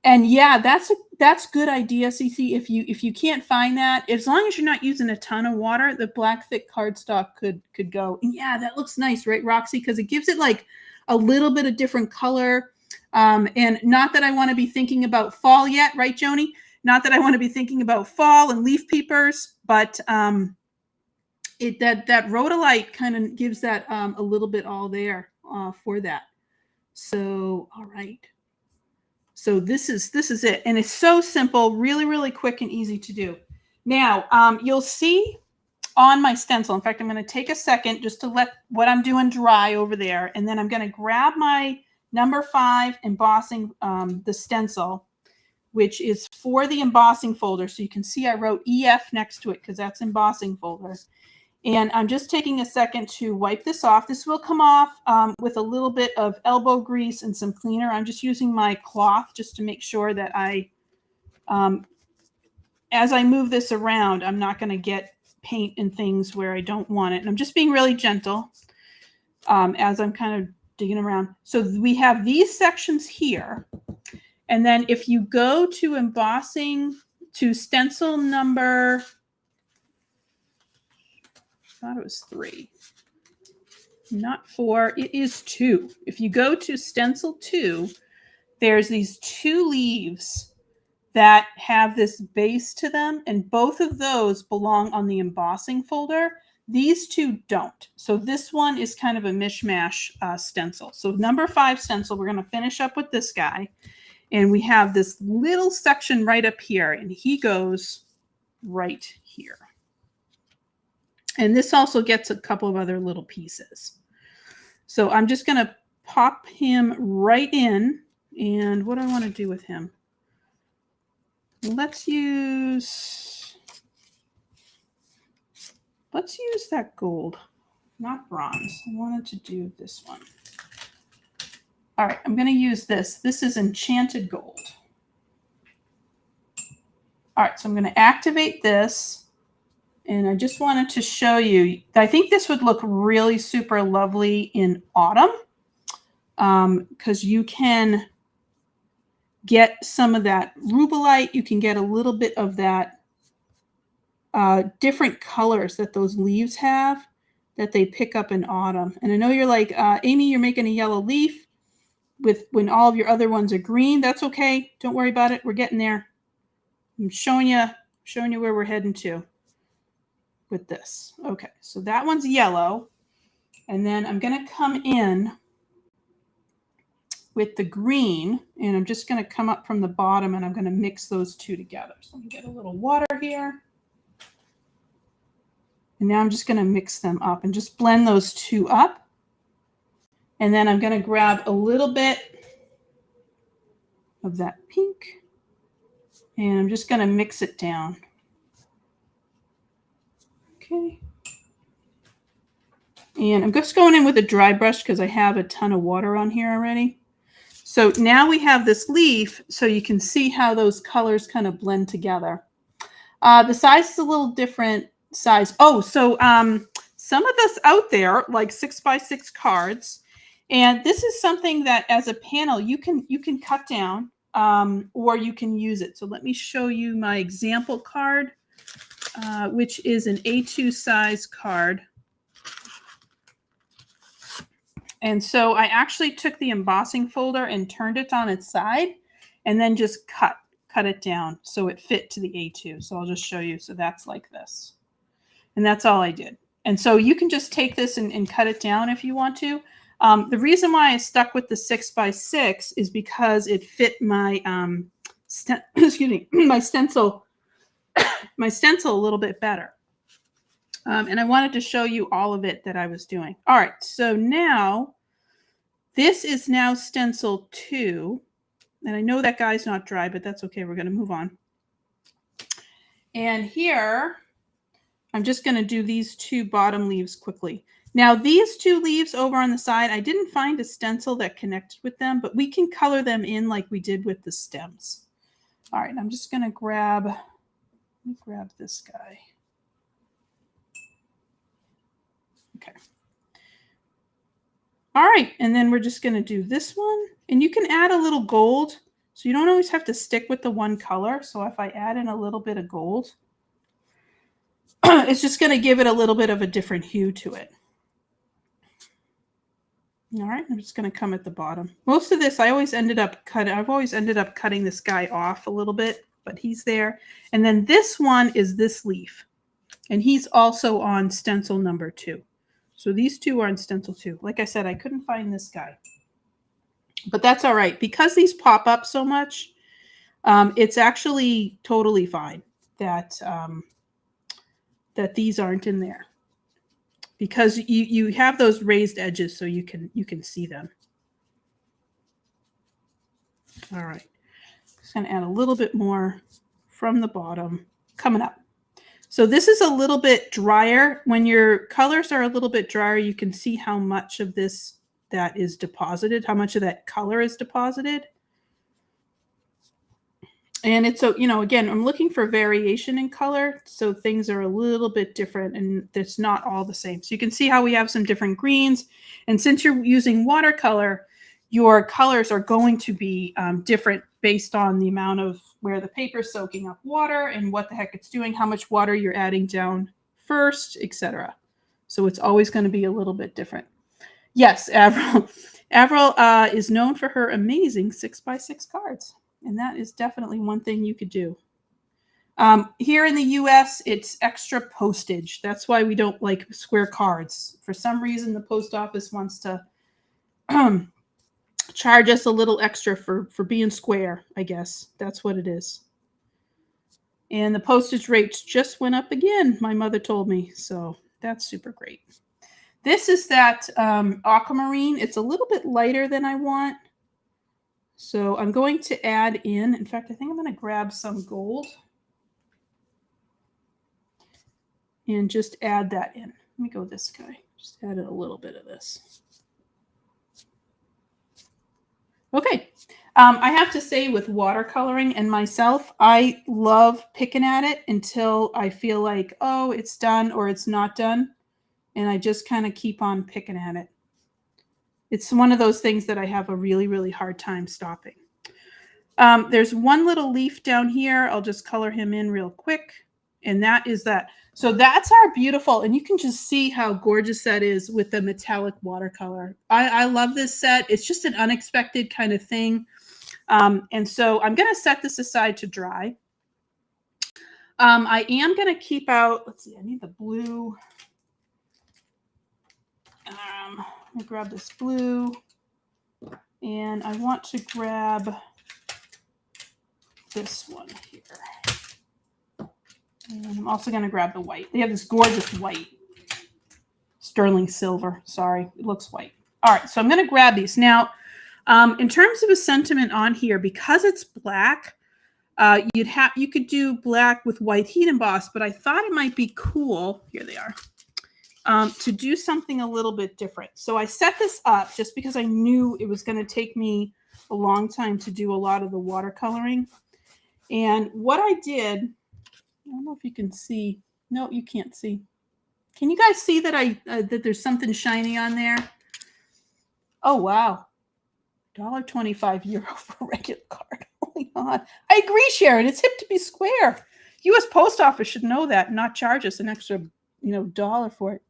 And yeah, that's good idea, Cece. If you can't find that, as long as you're not using a ton of water, the black thick cardstock could go. And yeah, that looks nice, right, Roxy? Because it gives it like a little bit of different color. And not that I want to be thinking about fall yet, right, Joni? Not that I want to be thinking about fall and leaf peepers, but that rhodolite kind of gives that a little bit all there for that. So, all right. So this is it, and it's so simple, really, really quick and easy to do. Now, you'll see on my stencil. In fact, I'm going to take a second just to let what I'm doing dry over there, and then I'm going to grab my number 5 embossing, the stencil, which is for the embossing folder. So you can see I wrote EF next to it because that's embossing folder. And I'm just taking a second to wipe this off. This will come off with a little bit of elbow grease and some cleaner. I'm just using my cloth just to make sure that as I move this around, I'm not going to get paint and things where I don't want it. And I'm just being really gentle as I'm kind of digging around. So we have these sections here. And then if you go to embossing, to stencil number, I thought it was 3, not 4, it is 2. If you go to stencil 2, there's these 2 leaves that have this base to them, and both of those belong on the embossing folder. These 2 don't. So this one is kind of a mishmash stencil. So number 5 stencil, we're going to finish up with this guy. And we have this little section right up here, and he goes right here. And this also gets a couple of other little pieces. So I'm just going to pop him right in. And what do I want to do with him? Let's use that gold, not bronze. I wanted to do this one. All right, I'm going to use this. This is enchanted gold. All right, so I'm going to activate this. And I just wanted to show you, I think this would look really super lovely in autumn because you can get some of that rubellite. You can get a little bit of that different colors that those leaves have that they pick up in autumn. And I know you're like, Amy, you're making a yellow leaf when all of your other ones are green. That's okay. Don't worry about it. We're getting there. I'm showing you where we're heading to with this. Okay, so that one's yellow. And then I'm going to come in with the green, and I'm just going to come up from the bottom, and I'm going to mix those 2 together. So let me get a little water here. And now I'm just going to mix them up and just blend those 2 up. And then I'm going to grab a little bit of that pink, and I'm just going to mix it down. Okay. And I'm just going in with a dry brush because I have a ton of water on here already. So now we have this leaf, so you can see how those colors kind of blend together. The size is a little different size. Oh, so some of this out there, like 6x6 cards, and this is something that as a panel you can cut down or you can use it. So let me show you my example card, which is an A2 size card. And so I actually took the embossing folder and turned it on its side and then just cut it down so it fit to the A2. So I'll just show you. So that's like this. And that's all I did. And so you can just take this and cut it down if you want to. The reason why I stuck with the 6x6 is because it fit my my stencil a little bit better. And I wanted to show you all of it that I was doing. All right, so now this is now stencil 2. And I know that guy's not dry, but that's okay. We're going to move on. And here, I'm just going to do these 2 bottom leaves quickly. Now, these 2 leaves over on the side, I didn't find a stencil that connected with them, but we can color them in like we did with the stems. All right, I'm just going to grab this guy. Okay. All right, and then we're just going to do this one. And you can add a little gold, so you don't always have to stick with the one color. So if I add in a little bit of gold, it's just going to give it a little bit of a different hue to it. All right, I'm just going to come at the bottom. Most of this, I've always ended up cutting this guy off a little bit, but he's there. And then this one is this leaf. And he's also on stencil number 2. So these two are on stencil 2. Like I said, I couldn't find this guy. But that's all right. Because these pop up so much, it's actually totally fine that, that these aren't in there. Because you have those raised edges so you can see them. All right. Just going to add a little bit more from the bottom coming up. So this is a little bit drier. When your colors are a little bit drier, you can see how much of this that is deposited, how much of that color is deposited. And it's, so, you know, again, I'm looking for variation in color. So things are a little bit different and it's not all the same. So you can see how we have some different greens. And since you're using watercolor, your colors are going to be different based on the amount of where the paper is soaking up water and what the heck it's doing, how much water you're adding down first, etc. So it's always going to be a little bit different. Yes, Avril. Avril is known for her amazing 6x6 cards. And that is definitely one thing you could do. Here in the US, it's extra postage. That's why we don't like square cards. For some reason, the post office wants to charge us a little extra for being square, I guess. That's what it is. And the postage rates just went up again, my mother told me. So that's super great. This is that aquamarine. It's a little bit lighter than I want. So I'm going to add in fact, I think I'm going to grab some gold and just add that in. Let me go this guy. Just add a little bit of this. Okay. I have to say with watercoloring and myself, I love picking at it until I feel like, oh, it's done or it's not done. And I just kind of keep on picking at it. It's one of those things that I have a really, really hard time stopping. There's one little leaf down here. I'll just color him in real quick. And that is that. So that's our beautiful, and you can just see how gorgeous that is with the metallic watercolor. I love this set. It's just an unexpected kind of thing. And so I'm going to set this aside to dry. I am going to keep out, let's see, I need the blue. Let me grab this blue. And I want to grab this one here. And I'm also going to grab the white. They have this gorgeous white. Sterling silver. Sorry, it looks white. All right, so I'm going to grab these. Now, in terms of a sentiment on here, because it's black, you could do black with white heat emboss, but I thought it might be cool. Here they are. To do something a little bit different. So I set this up just because I knew it was going to take me a long time to do a lot of the watercoloring. And what I did, I don't know if you can see. No, you can't see. Can you guys see that that there's something shiny on there? Oh, wow. $1.25 for a regular card. Oh my God. I agree, Sharon. It's hip to be square. U.S. Post Office should know that and not charge us an extra, $1 for it.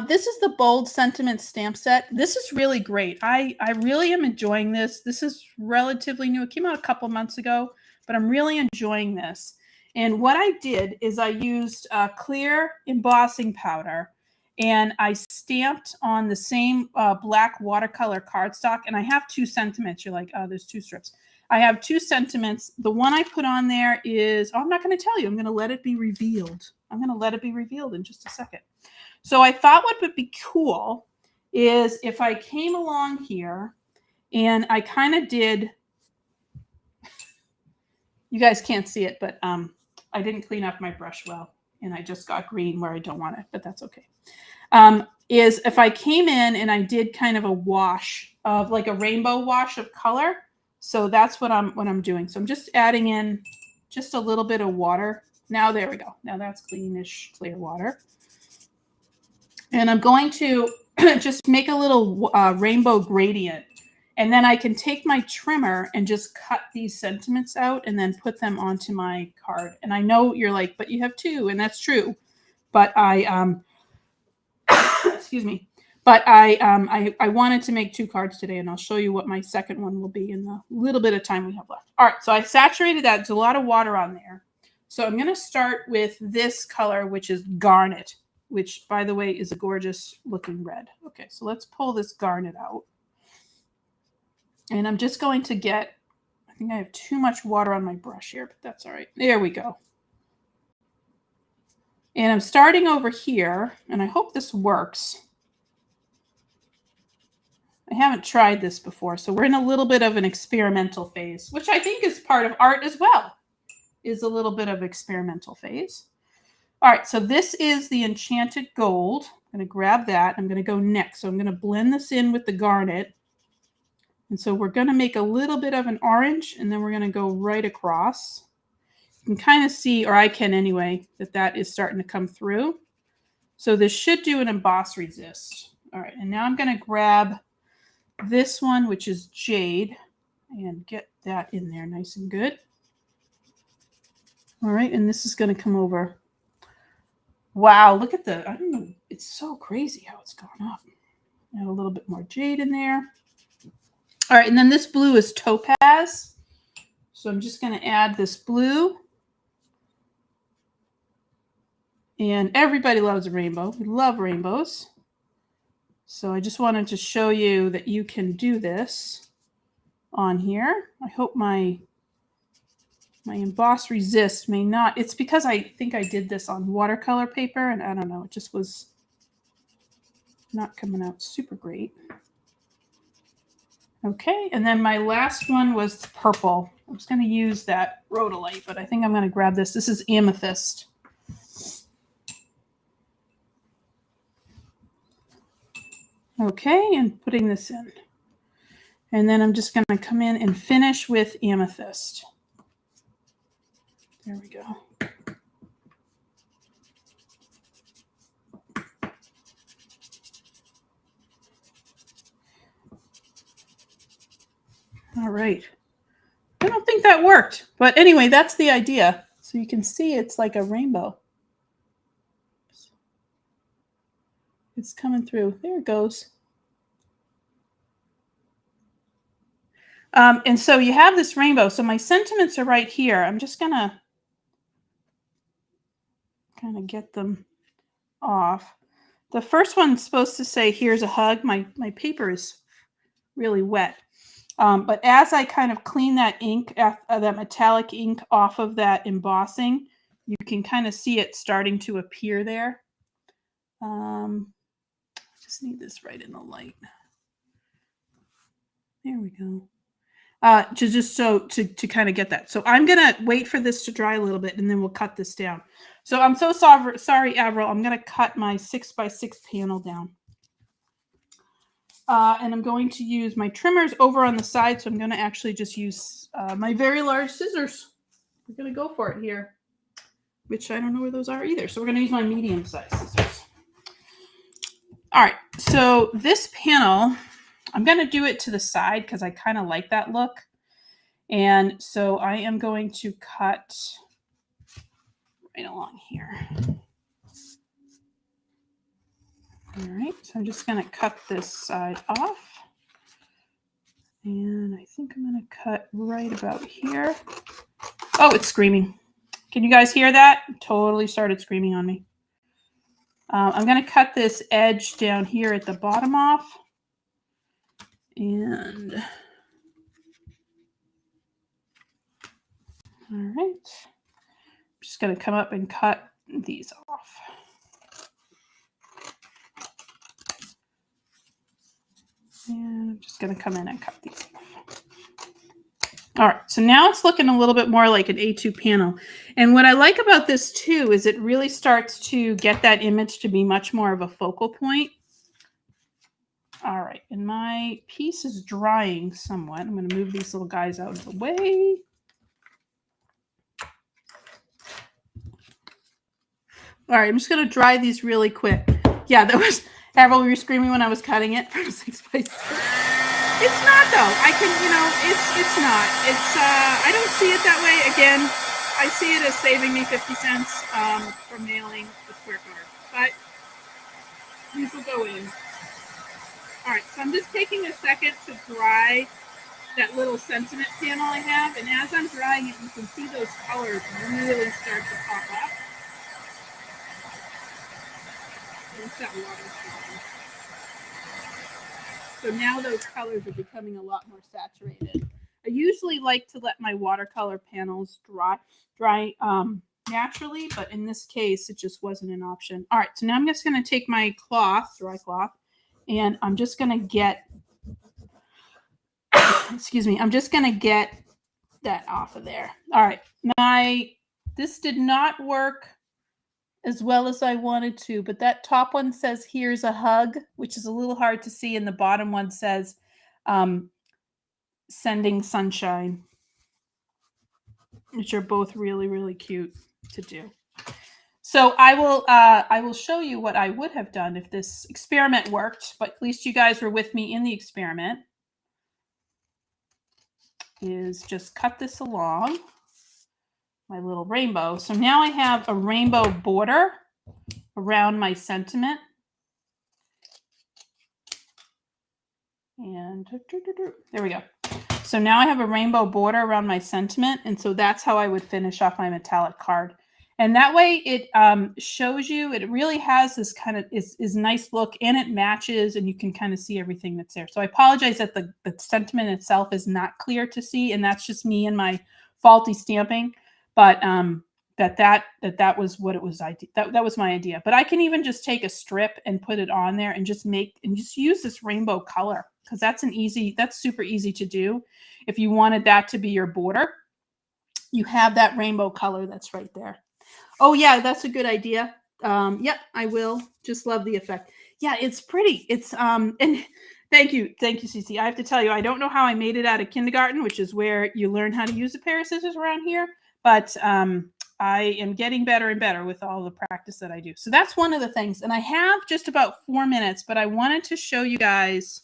This is the Bold Sentiment stamp set. This is really great. I really am enjoying this. This is relatively new. It came out a couple months ago, but I'm really enjoying this. And what I did is I used clear embossing powder and I stamped on the same black watercolor cardstock. And I have 2 sentiments. You're like, oh, there's 2 strips. I have 2 sentiments. The one I put on there is, I'm not going to tell you. I'm going to let it be revealed. I'm going to let it be revealed in just a second. So I thought what would be cool is if I came along here and I kind of did, you guys can't see it, but I didn't clean up my brush well and I just got green where I don't want it, but that's okay. Is if I came in and I did kind of a wash of like a rainbow wash of color. So that's what I'm doing. So I'm just adding in just a little bit of water. Now there we go. Now that's cleanish, clear water. And I'm going to just make a little rainbow gradient. And then I can take my trimmer and just cut these sentiments out and then put them onto my card. And I know you're like, but you have 2, and that's true. But I, excuse me. But I wanted to make 2 cards today, and I'll show you what my second one will be in the little bit of time we have left. All right, so I saturated that. There's a lot of water on there. So I'm going to start with this color, which is garnet, which, by the way, is a gorgeous looking red. Okay, so let's pull this garnet out. And I'm just going to get, I think I have too much water on my brush here, but that's all right. There we go. And I'm starting over here, and I hope this works. I haven't tried this before, so we're in a little bit of an experimental phase, which I think is part of art as well, is a little bit of experimental phase. All right, so this is the Enchanted Gold. I'm going to grab that. I'm going to go next. So I'm going to blend this in with the garnet. And so we're going to make a little bit of an orange, and then we're going to go right across. You can kind of see, or I can anyway, that is starting to come through. So this should do an emboss resist. All right, and now I'm going to grab this one, which is Jade, and get that in there nice and good. All right, and this is going to come over. Wow, look at the, I don't know, it's so crazy how it's gone up. Add a little bit more Jade in there. All right, and then this blue is Topaz. So I'm just going to add this blue. And everybody loves a rainbow. We love rainbows. So I just wanted to show you that you can do this on here. I hope my emboss resist may not. It's because I think I did this on watercolor paper, and I don't know, it just was not coming out super great. Okay, and then my last one was purple. I was going to use that rhodolite, but I think I'm going to grab this. This is amethyst. Okay, and putting this in. And then I'm just going to come in and finish with amethyst. There we go. All right. I don't think that worked, but anyway, that's the idea. So you can see it's like a rainbow. It's coming through. There it goes. And so you have this rainbow. So my sentiments are right here. I'm just going to kind of get them off. The first one's supposed to say, here's a hug. My paper is really wet. But as I kind of clean that ink, that metallic ink off of that embossing, you can kind of see it starting to appear there. I just need this right in the light. There we go. To kind of get that. So I'm going to wait for this to dry a little bit, and then we'll cut this down. So I'm so sorry, Avril. I'm going to cut my 6x6 panel down. And I'm going to use my trimmers over on the side. So I'm going to actually just use my very large scissors. We're going to go for it here, which I don't know where those are either. So we're going to use my medium size scissors. All right. So this panel, I'm going to do it to the side because I kind of like that look. And so I am going to cut right along here. All right, so I'm just going to cut this side off. And I think I'm going to cut right about here. Oh, it's screaming. Can you guys hear that? It totally started screaming on me. I'm going to cut this edge down here at the bottom off. And all right, I'm just going to come up and cut these off. And I'm just going to come in and cut these off. All right, so now it's looking a little bit more like an A2 panel. And what I like about this too is it really starts to get that image to be much more of a focal point. All right, and my piece is drying somewhat. I'm going to move these little guys out of the way. All right, I'm just going to dry these really quick. Yeah, that was, Avril, were you screaming when I was cutting it from 6x6? It's not though. I can, it's not. It's, I don't see it that way. Again, I see it as saving me 50 cents from mailing the square card. But these will go in. All right, so I'm just taking a second to dry that little sentiment panel I have, and as I'm drying it, you can see those colors really start to pop up. Once that water's dry. So now those colors are becoming a lot more saturated. I usually like to let my watercolor panels dry naturally, but in this case, it just wasn't an option. All right, so now I'm just going to take my cloth, dry cloth, and I'm just going to get, excuse me, I'm just going to get that off of there. All right, this did not work as well as I wanted to, but that top one says here's a hug, which is a little hard to see, and the bottom one says um, sending sunshine, which are both really, really cute to do. So I will show you what I would have done if this experiment worked, but at least you guys were with me in the experiment. Is just cut this along my little rainbow. So now I have a rainbow border around my sentiment. And there we go. So now I have a rainbow border around my sentiment. And so that's how I would finish off my metallic card. And that way it shows you, it really has this kind of is nice look, and it matches, and you can kind of see everything that's there. So I apologize that the sentiment itself is not clear to see, and that's just me and my faulty stamping. But that was what it was. That was my idea. But I can even just take a strip and put it on there and just use this rainbow color, because that's super easy to do. If you wanted that to be your border, you have that rainbow color that's right there. Oh yeah, that's a good idea. Yep, I will. Just love the effect. Yeah, it's pretty. It's and thank you, Cece. I have to tell you, I don't know how I made it out of kindergarten, which is where you learn how to use a pair of scissors around here, but I am getting better and better with all the practice that I do. So that's one of the things. And I have just about 4 minutes, but I wanted to show you guys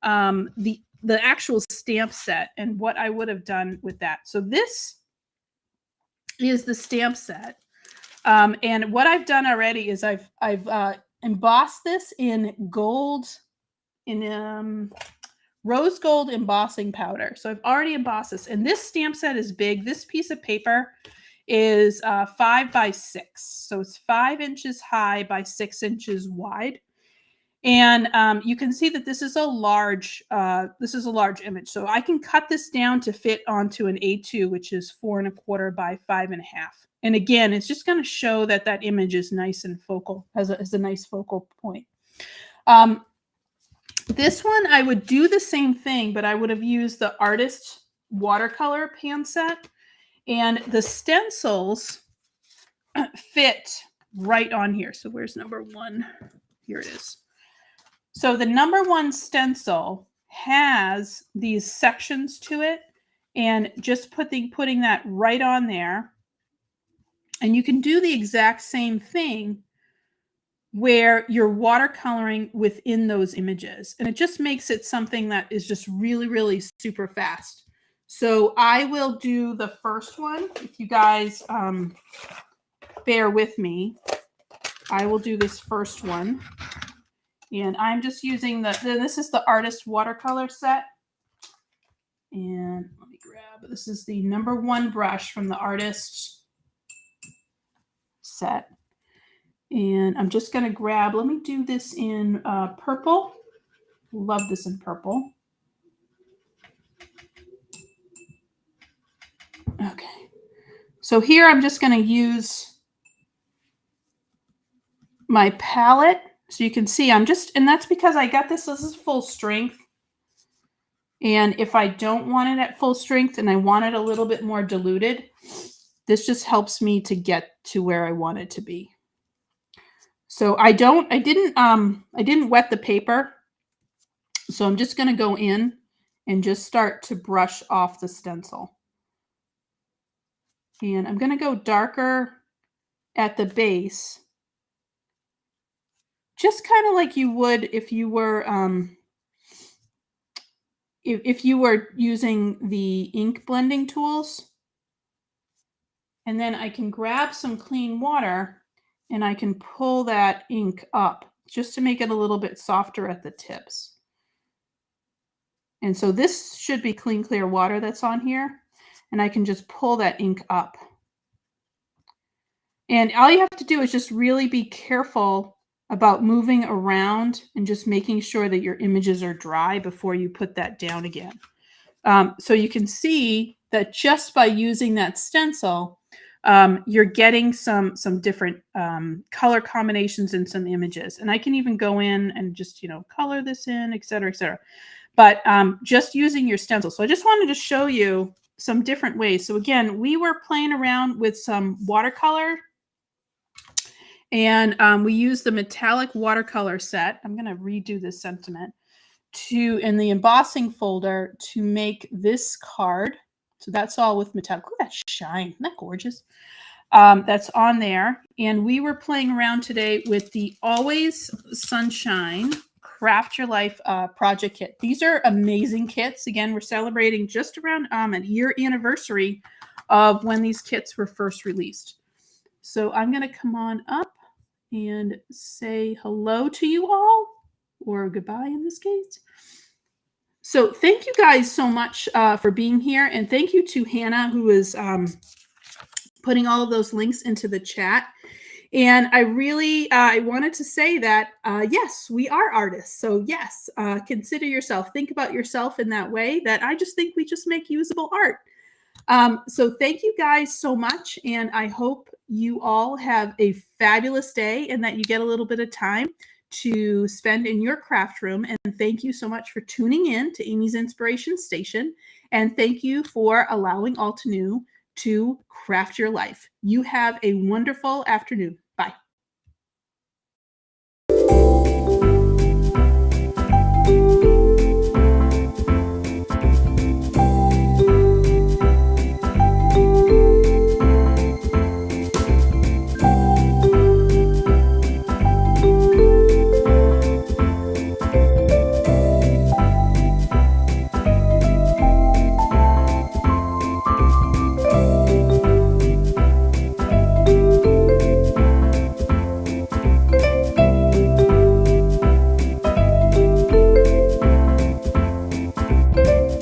the actual stamp set and what I would have done with that. So this is the stamp set. And what I've done already is I've embossed this in gold, in rose gold embossing powder. So I've already embossed this. And this stamp set is big. This piece of paper is 5 by 6. So it's 5 inches high by 6 inches wide. And you can see that this is a large image. So I can cut this down to fit onto an A2, which is 4 1/4 by 5 1/2. And again, it's just going to show that that image is nice and focal, has a nice focal point. This one, I would do the same thing, but I would have used the artist watercolor pan set. And the stencils fit right on here. So where's number 1? Here it is. So the number 1 stencil has these sections to it, and just putting that right on there. And you can do the exact same thing where you're watercoloring within those images. And it just makes it something that is just really, really super fast. So I will do the first one. If you guys bear with me, I will do this first one. And I'm just using this is the artist watercolor set. And let me grab, this is the number 1 brush from the artist set. And I'm just going to grab, let me do this in purple. Love this in purple. Okay. So here I'm just going to use my palette. So you can see and that's because I got this is full strength. And if I don't want it at full strength and I want it a little bit more diluted, this just helps me to get to where I want it to be. So I didn't wet the paper. So I'm just going to go in and just start to brush off the stencil. And I'm going to go darker at the base, just kind of like you would if you were using the ink blending tools. And then I can grab some clean water and I can pull that ink up just to make it a little bit softer at the tips. And so this should be clean, clear water that's on here. And I can just pull that ink up. And all you have to do is just really be careful about moving around and just making sure that your images are dry before you put that down again. So you can see that just by using that stencil, you're getting some different color combinations in some images. And I can even go in and just, color this in, et cetera, et cetera. But just using your stencil. So I just wanted to show you some different ways. So again, we were playing around with some watercolor, and we used the metallic watercolor set. I'm going to redo this sentiment in the embossing folder to make this card. So that's all with metallic. Look at that shine. Isn't that gorgeous? That's on there. And we were playing around today with the Always Sunshine Craft Your Life project kit. These are amazing kits. Again, we're celebrating just around a year anniversary of when these kits were first released. So I'm going to come on up and say hello to you all, or goodbye in this case. So thank you guys so much for being here. And thank you to Hannah, who is putting all of those links into the chat. And I really, I wanted to say that, yes, we are artists. So yes, consider yourself, think about yourself in that way, that I just think we just make usable art. So thank you guys so much. And I hope you all have a fabulous day and that you get a little bit of time to spend in your craft room. And thank you so much for tuning in to Amy's Inspiration Station. And thank you for allowing Altenew to craft your life. You have a wonderful afternoon.